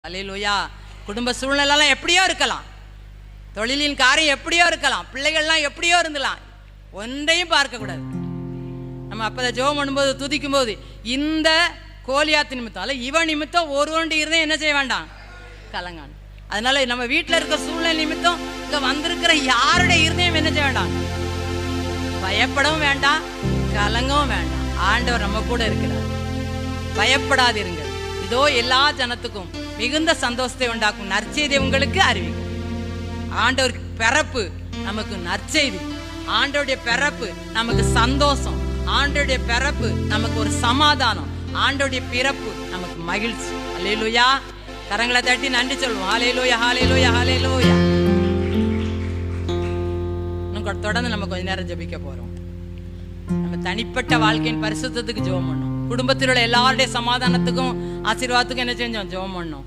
அல்லேலூயா. குடும்ப சூழ்நிலைலாம் எப்படியோ இருக்கலாம், தொழிலின் காரியம் எப்படியோ இருக்கலாம், பிள்ளைகள்லாம் எப்படியோ இருந்தலாம், ஒன்றையும் பார்க்கக்கூடாது. நம்ம அப்போ ஜெபம் பண்ணும்போது துதிக்கும் போது இந்த கோலியாத்து நிமித்தம் அல்ல இவன் நிமித்தம் ஒருவண்டி இருந்தே என்ன செய்ய வேண்டாம், கலங்கான். அதனால நம்ம வீட்டில் இருக்க சூழ்நிலை நிமித்தம் இங்கே வந்திருக்கிற யாருடைய இருதயம் என்ன செய்ய வேண்டாம், பயப்படவும் வேண்டாம், கலங்கவும் வேண்டாம். ஆண்டவர் நம்ம கூட இருக்கிறார். பயப்படாதிருங்கள், இதோ எல்லா ஜனத்துக்கும் மிகுந்த சந்தோஷத்தை உண்டாக்கும் நற்செய்தி உங்களுக்கு அறிவிக்கும். ஆண்டவர் பிறப்பு நமக்கு நற்செய்தி, ஆண்டவருடைய பிறப்பு நமக்கு சந்தோஷம், ஆண்டவருடைய பிறப்பு நமக்கு ஒரு சமாதானம், ஆண்டவருடைய பிறப்பு நமக்கு மகிழ்ச்சி. அல்லேலூயா. கரங்களை தட்டி நன்றி சொல்லுவோம். ஹல்லேலூயா, ஹல்லேலூயா, ஹல்லேலூயா. இன்னும் தொடர்ந்து நம்ம கொஞ்ச நேரம் ஜெபிக்க போறோம். நம்ம தனிப்பட்ட வாழ்க்கையின் பரிசுத்தத்துக்கு ஜெபம் பண்ணோம், குடும்பத்தில் உள்ள எல்லாருடைய சமாதானத்துக்கும் ஆசீர்வாதத்துக்கும் என்ன செஞ்சோம், ஜெபம் பண்ணோம்.